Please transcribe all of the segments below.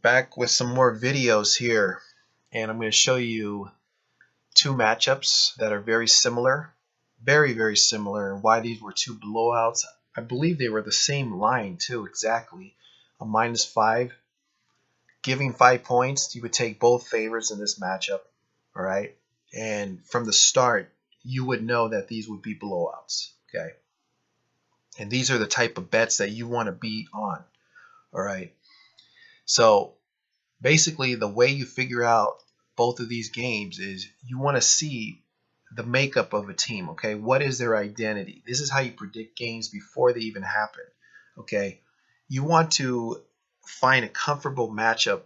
Back with some more videos here, and I'm going to show you two matchups that are very similar, very similar, and why these were two blowouts. I believe they were the same line too, exactly. A -5, giving 5 points. You would take both favorites in this matchup, all right? And from the start, you would know that these would be blowouts, okay? And these are the type of bets that you want to be on, all right? So basically, the way you figure out both of these games is you want to see the makeup of a team, okay? What is their identity? This is how you predict games before they even happen, okay? You want to find a comfortable matchup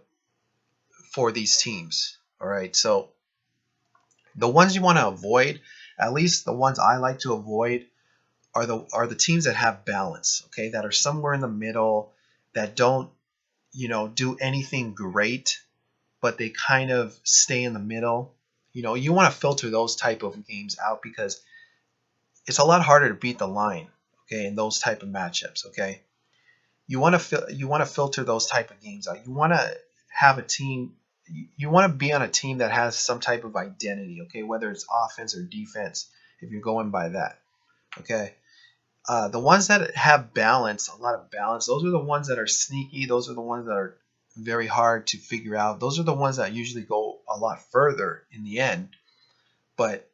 for these teams, all right? So the ones you want to avoid, at least the ones I like to avoid, are the teams that have balance, okay? That are somewhere in the middle, that don't, do anything great, but they kind of stay in the middle. You want to filter those type of games out because it's a lot harder to beat the line, okay, in those type of matchups, okay? You want to filter those type of games out. You want to have a team, you want to be on a team that has some type of identity, okay, whether it's offense or defense, if you're going by that, okay? The ones that have balance, a lot of balance, those are the ones that are sneaky. Those are the ones that are very hard to figure out. Those are the ones that usually go a lot further in the end. But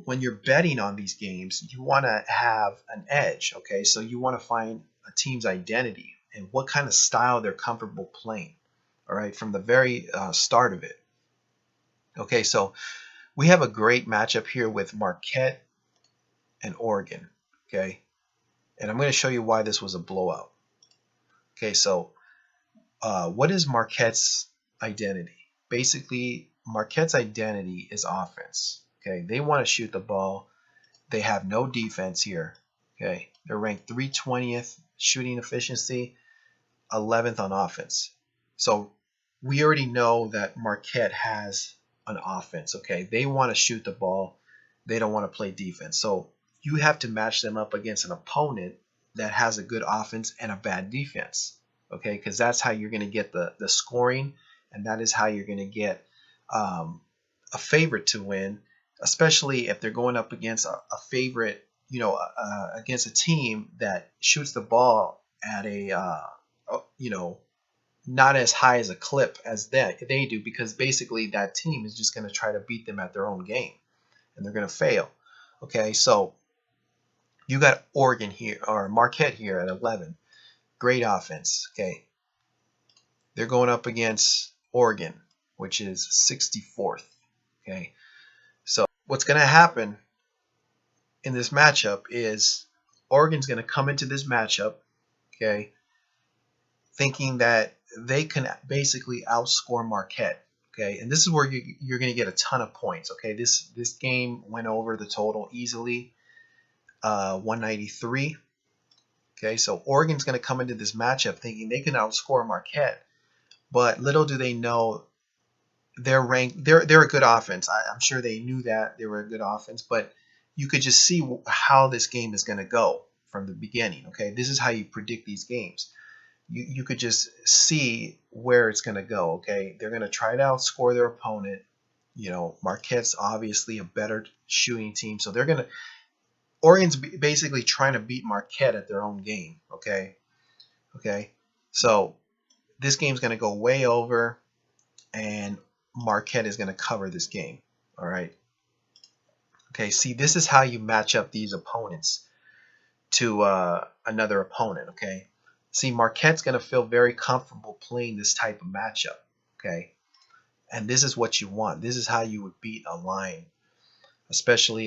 when you're betting on these games, you want to have an edge, okay? So you want to find a team's identity and what kind of style they're comfortable playing, all right, from the very start of it. Okay, so we have a great matchup here with Marquette and Oregon, okay? And I'm going to show you why this was a blowout. Okay, so what is Marquette's identity? Basically, Marquette's identity is offense. Okay, they want to shoot the ball. They have no defense here. Okay, they're ranked 320th shooting efficiency, 11th on offense. So we already know that Marquette has an offense. Okay, they want to shoot the ball. They don't want to play defense. So you have to match them up against an opponent that has a good offense and a bad defense, okay? Because that's how you're going to get the scoring, and that is how you're going to get a favorite to win, especially if they're going up against a favorite, against a team that shoots the ball at a, not as high as a clip as they do, because basically that team is just going to try to beat them at their own game, and they're going to fail, okay? So you got Oregon here, or Marquette here at 11. Great offense, okay? They're going up against Oregon, which is 64th, okay? So what's going to happen in this matchup is Oregon's going to come into this matchup, okay, thinking that they can basically outscore Marquette, okay? And this is where you're going to get a ton of points, okay? This game went over the total easily. 193. Okay, so Oregon's going to come into this matchup thinking they can outscore Marquette, but little do they know they're ranked. They're a good offense. I'm sure they knew that they were a good offense, but you could just see how this game is going to go from the beginning. Okay, this is how you predict these games. You could just see where it's going to go. Okay, they're going to try to outscore their opponent. Marquette's obviously a better shooting team, so they're going to. Oregon's basically trying to beat Marquette at their own game, okay? Okay, so this game's going to go way over, and Marquette is going to cover this game, all right? Okay, see, this is how you match up these opponents to another opponent, okay? See, Marquette's going to feel very comfortable playing this type of matchup, okay? And this is what you want. This is how you would beat a line, especially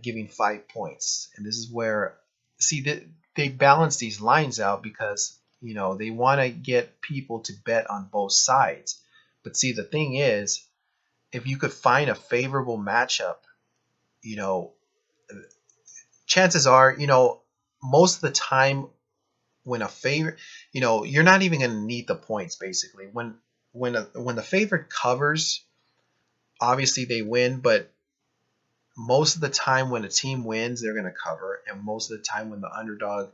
giving 5 points. And this is where, see, they balance these lines out because, they want to get people to bet on both sides. But see, the thing is, if you could find a favorable matchup, chances are, most of the time when a favorite, you're not even going to need the points, basically. When the favorite covers, obviously they win, but most of the time when a team wins, they're going to cover, and most of the time when the underdog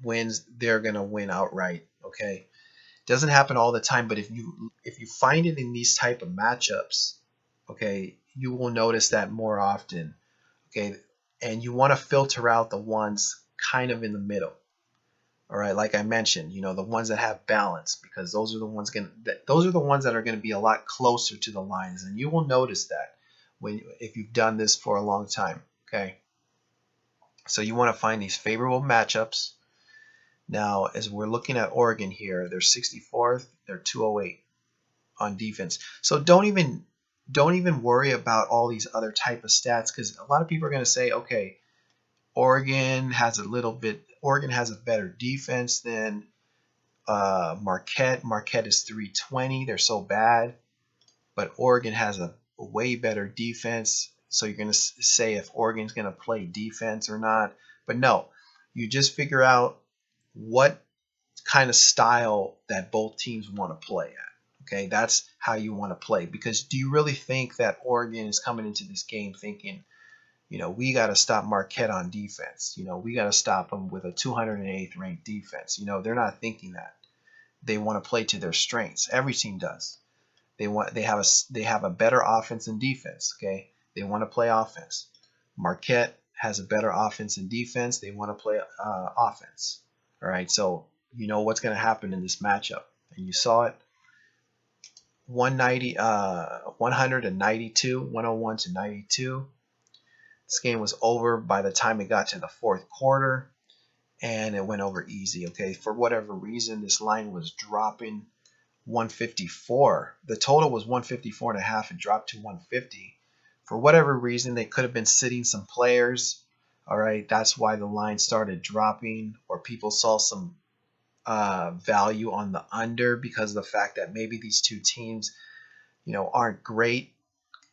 wins, they're going to win outright. okay? It doesn't happen all the time, but if you find it in these type of matchups, okay, you will notice that more often, okay? And you want to filter out the ones kind of in the middle. All right, like I mentioned, the ones that have balance, because those are the ones that are going to be a lot closer to the lines, and you will notice that if you've done this for a long time. Okay, so you want to find these favorable matchups. Now, as we're looking at Oregon here, they're 64th, they're 208 on defense. So don't even worry about all these other type of stats, because a lot of people are going to say, okay, Oregon has a better defense than Marquette. Marquette is 320. They're so bad. But Oregon has a way better defense. So you're going to say if Oregon's going to play defense or not. But no, you just figure out what kind of style that both teams want to play at. Okay, that's how you want to play. Because do you really think that Oregon is coming into this game thinking, we got to stop Marquette on defense. We got to stop them with a 208th ranked defense. They're not thinking that. They want to play to their strengths. Every team does. They have a better offense and defense. Okay, they want to play offense. Marquette has a better offense and defense. They want to play offense. All right, so you know what's going to happen in this matchup, and you saw it. 192, 101 to 92. This game was over by the time it got to the fourth quarter, and it went over easy. Okay, for whatever reason, this line was dropping 154. The total was 154.5. It dropped to 150. For whatever reason, they could have been sitting some players. All right, that's why the line started dropping, or people saw some value on the under because of the fact that maybe these two teams, aren't great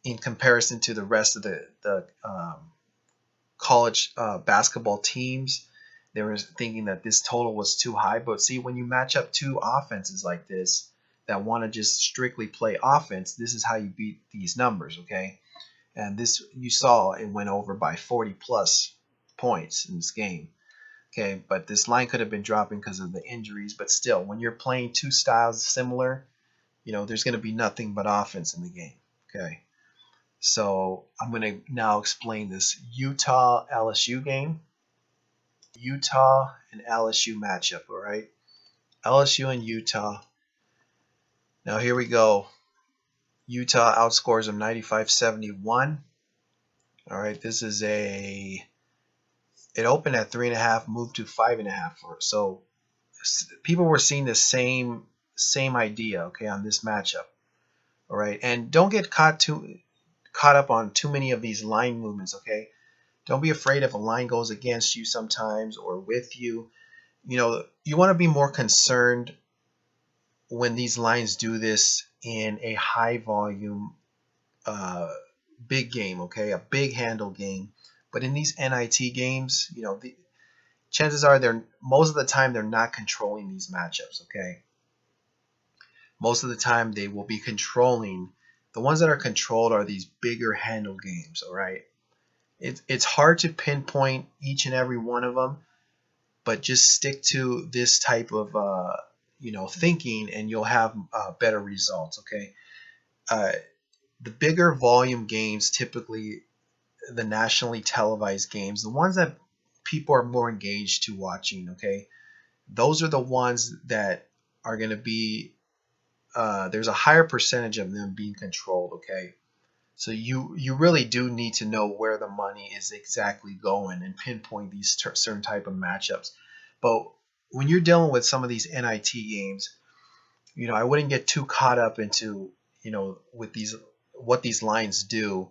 in comparison to the rest of the college basketball teams. They were thinking that this total was too high. But see, when you match up two offenses like this that want to just strictly play offense, this is how you beat these numbers, okay? And this, you saw it went over by 40 plus points in this game, okay? But this line could have been dropping because of the injuries. But still, when you're playing two styles similar, there's going to be nothing but offense in the game, okay? So I'm going to now explain this Utah LSU game. Utah and LSU matchup, all right? LSU and Utah. Now here we go. Utah outscores them 95-71. All right, this is it opened at 3.5, moved to 5.5. So people were seeing the same idea, okay, on this matchup. All right, and don't get caught up on too many of these line movements, okay? Don't be afraid if a line goes against you sometimes or with you. You want to be more concerned when these lines do this in a high volume big game, okay? A big handle game. But in these NIT games, the chances are most of the time they're not controlling these matchups, okay? Most of the time they will be controlling. The ones that are controlled are these bigger handle games, all right? It's hard to pinpoint each and every one of them, but just stick to this type of thinking, and you'll have better results. Okay, the bigger volume games, typically the nationally televised games, the ones that people are more engaged to watching. Okay, those are the ones that are going to be. There's a higher percentage of them being controlled. Okay. So you really do need to know where the money is exactly going and pinpoint these certain type of matchups. But when you're dealing with some of these NIT games, I wouldn't get too caught up into, with what these lines do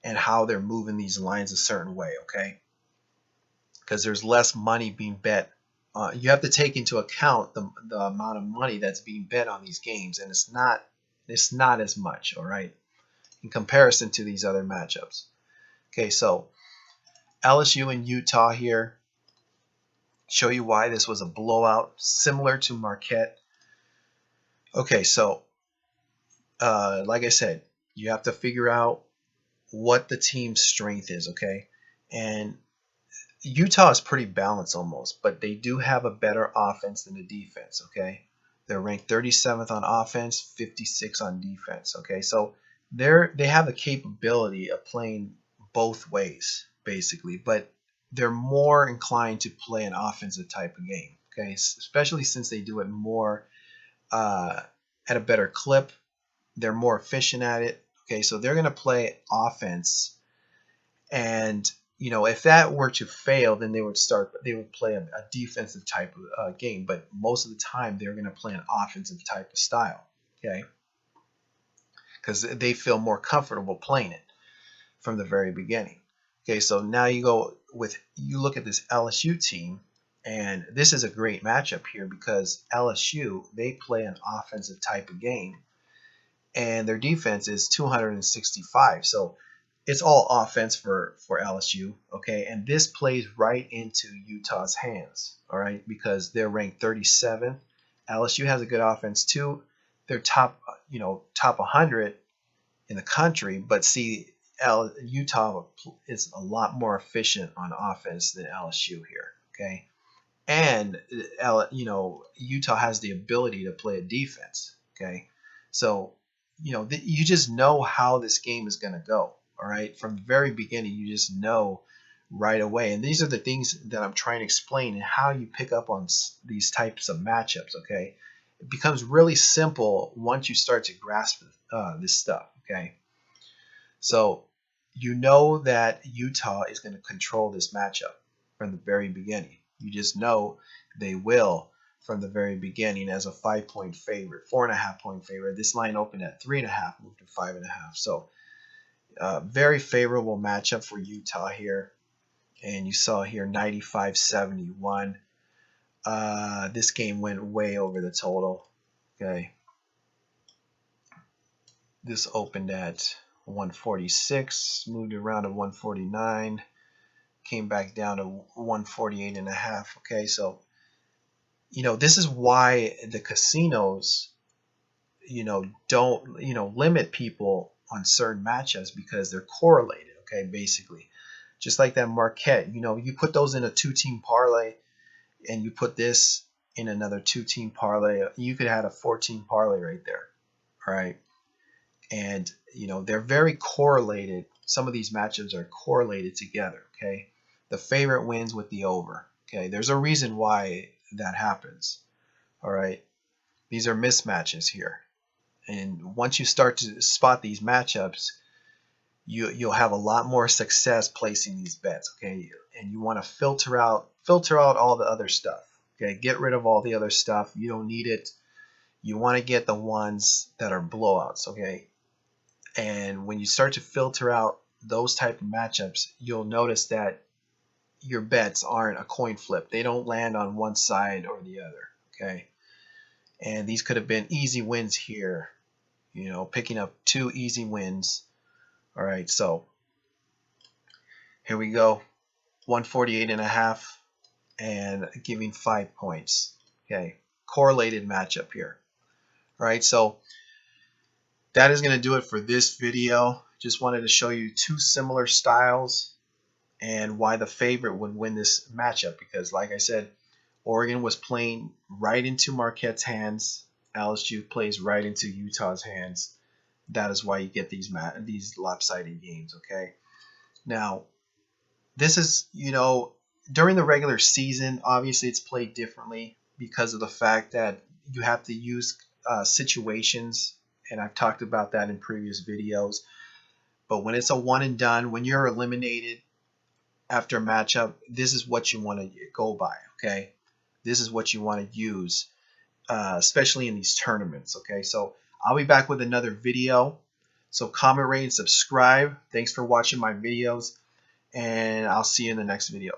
and how they're moving these lines a certain way, okay? Because there's less money being bet. You have to take into account the amount of money that's being bet on these games, and it's not as much, all right, in comparison to these other matchups. Okay, so LSU and Utah here. Show you why this was a blowout, similar to Marquette. Okay, so like I said, you have to figure out what the team's strength is, okay? And Utah is pretty balanced almost, but they do have a better offense than the defense, okay? They're ranked 37th on offense, 56 on defense, okay? So they have the capability of playing both ways, basically, but they're more inclined to play an offensive type of game, okay? Especially since they do it more at a better clip. They're more efficient at it, okay? So they're going to play offense, and if that were to fail, then they would play a defensive type of game. But most of the time, they're going to play an offensive type of style, okay? Because they feel more comfortable playing it from the very beginning. Okay, so now you look at this LSU team, and this is a great matchup here because LSU, they play an offensive type of game, and their defense is 265. So it's all offense for LSU, okay? And this plays right into Utah's hands, all right? Because they're ranked 37th. LSU has a good offense too. They're top 100 in the country, but see, Utah is a lot more efficient on offense than LSU here, okay? And Utah has the ability to play a defense, okay? So you just know how this game is going to go. All right, from the very beginning, you just know right away. And these are the things that I'm trying to explain and how you pick up on these types of matchups, okay? It becomes really simple once you start to grasp this stuff, okay? So you know that Utah is going to control this matchup from the very beginning. You just know they will from the very beginning as a 5-point favorite, 4.5-point favorite. This line opened at 3.5, moved to 5.5. So very favorable matchup for Utah here. And you saw here 95-71. This game went way over the total. Okay. This opened at 146, moved around to 149, came back down to 148.5. Okay, so this is why the casinos don't limit people on certain matchups, because they're correlated, okay? Basically, just like that Marquette, you put those in a 2-team parlay, and you put this in another 2-team parlay, you could have a 14 parlay right there, all right? And they're very correlated. Some of these matchups are correlated together, okay? The favorite wins with the over, okay? There's a reason why that happens, all right? These are mismatches here. And once you start to spot these matchups, you'll have a lot more success placing these bets, okay? And you want to filter out all the other stuff, okay? Get rid of all the other stuff. You don't need it. You want to get the ones that are blowouts, okay? And when you start to filter out those type of matchups, you'll notice that your bets aren't a coin flip. They don't land on one side or the other, okay? And these could have been easy wins here, picking up 2 easy wins. All right, so here we go, 148.5 and giving 5 points. Okay, correlated matchup here. All right, so that is going to do it for this video. Just wanted to show you 2 similar styles and why the favorite would win this matchup, because like I said, Oregon was playing right into Marquette's hands. LSU plays right into Utah's hands. That is why you get these lopsided games, okay? Now, this is, during the regular season, obviously it's played differently because of the fact that you have to use situations, and I've talked about that in previous videos. But when it's a one and done, when you're eliminated after a matchup, this is what you want to go by, okay? This is what you want to use, especially in these tournaments, okay? So I'll be back with another video. So comment, rate, and subscribe. Thanks for watching my videos, and I'll see you in the next video.